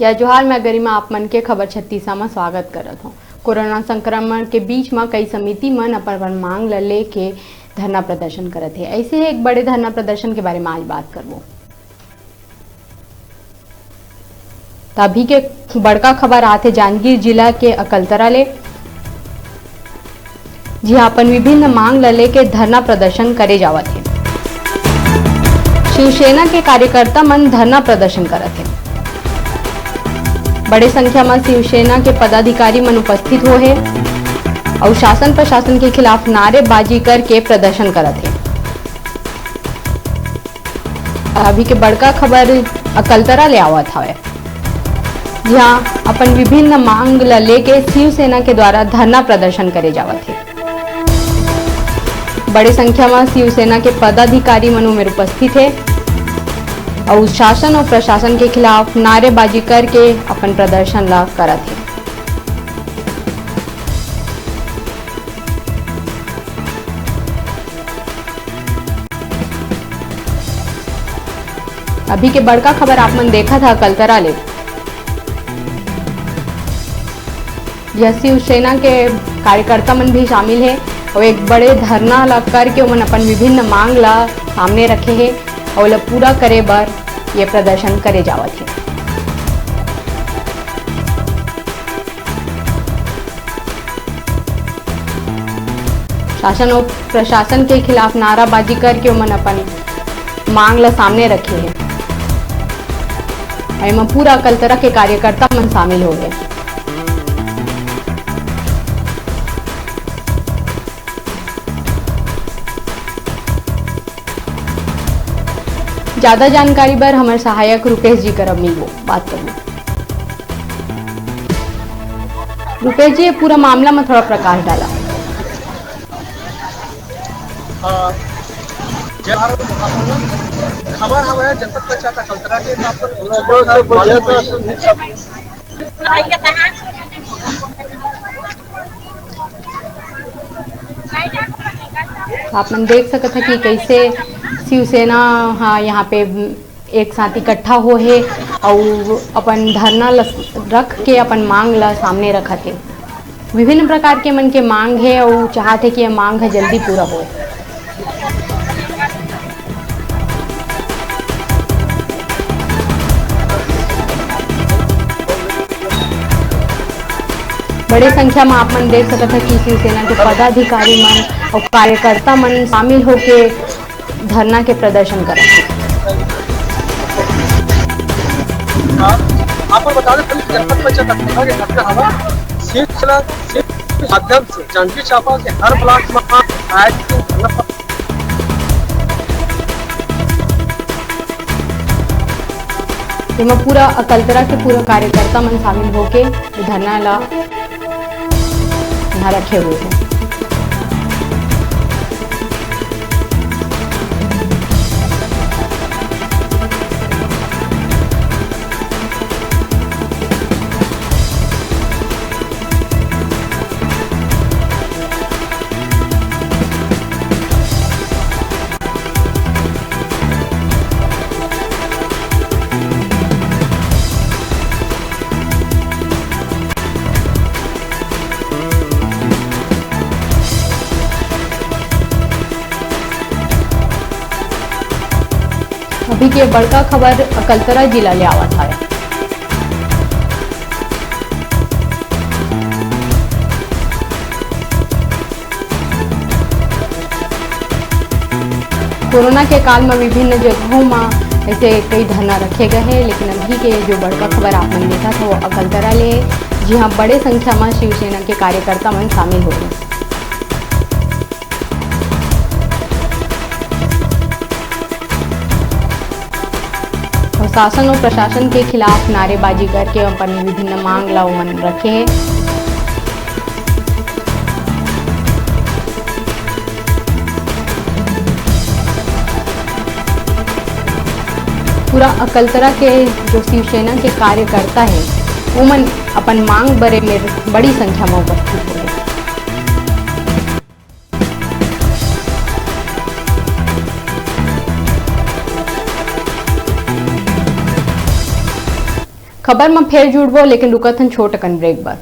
या जोहार मैं गरिमा आप मन के खबर 36 में स्वागत करत हूँ। कोरोना संक्रमण के बीच में कई समिति मन अपन मांग ल लेके धरना प्रदर्शन करत है। ऐसे ही एक बड़े धरना प्रदर्शन के बारे में आज बात करबो। अभी के बड़का खबर आते जांजगीर जिला के अकलतरा ले, जी अपन विभिन्न मांग ल लेके धरना प्रदर्शन करे जावत है। शिवसेना के कार्यकर्ता मन धरना प्रदर्शन करत है। बड़े संख्या में शिवसेना के पदाधिकारी मन उपस्थित हो है और शासन प्रशासन के खिलाफ नारेबाजी करके प्रदर्शन करत है। अभी के बड़का खबर अकलतरा ले आवत हवे, जहाँ अपन विभिन्न मांग ल लेके शिवसेना के द्वारा धरना प्रदर्शन करे जावत है। बड़े संख्या में शिवसेना के पदाधिकारी मन में उपस्थित है और शासन और प्रशासन के खिलाफ नारेबाजी करके अपन प्रदर्शन ला करत है। अभी के बड़का खबर आप मन देखा था अकलतरा ले, यह शिवसेना के कार्यकर्ता मन भी शामिल है और एक बड़े धरना ला करके उमन अपन विभिन्न मांग ला सामने रखे है और पूरा करे बर ये प्रदर्शन करे जावत है। शासन और प्रशासन के खिलाफ नाराबाजी करके उमन अपन मांग ला सामने रखे है। एमा पूरा अकलतरा के कार्यकर्ता मन शामिल हो गए। ज्यादा जानकारी बर हमारे सहायक रुपेश जी करब मिलबो बात करबो। रुपेश जी, पूरा मामला में थोड़ा प्रकाश डाला। खबर हमारे जनपद पंचायत अकलतरा के आप मन देख सकते हैं कि कैसे शिवसेना यहाँ पे एक साथ इकट्ठा हो है और अपन धरना रख के अपन मांग ला सामने रखत है। विभिन्न प्रकार के मन के मांग है और चाहते कि यह मांग है जल्दी पूरा हो। बड़े संख्या में आप मन देख सकते हैं कि शिवसेना के पदाधिकारी मन और कार्यकर्ता मन शामिल होके धरना के प्रदर्शन कर रहे हैं। आपको बता दें जनपद पंचायत अकलतरा के घटना हवा शिवसेना के माध्यम से जांजगीर चांपा के हर ब्लॉक में इसमें पूरा अकलतरा के पूरा कार्यकर्ता मन शामिल होके धरना ला यहाँ रखे हुए हैं। अभी के बड़का खबर अकलतरा जिला ले आवत है। कोरोना के काल में विभिन्न जगहों में ऐसे कई धरना रखे गए हैं, लेकिन अभी के जो बड़का खबर आपने देखा था वो अकलतरा ले, जी हाँ, बड़े संख्या में शिवसेना के कार्यकर्ता मन शामिल हो गए। शासन और प्रशासन के खिलाफ नारेबाजी करके अपन विभिन्न मांग ला मन रखे हैं। पूरा अकलतरा के जो शिवसेना के कार्यकर्ता है वो मन अपन मांग बरे में बड़ी संख्या में उपस्थित हो गए। खबर में फिर जुड़बो, लेकिन रुकत हन छोट अकन ब्रेक बर।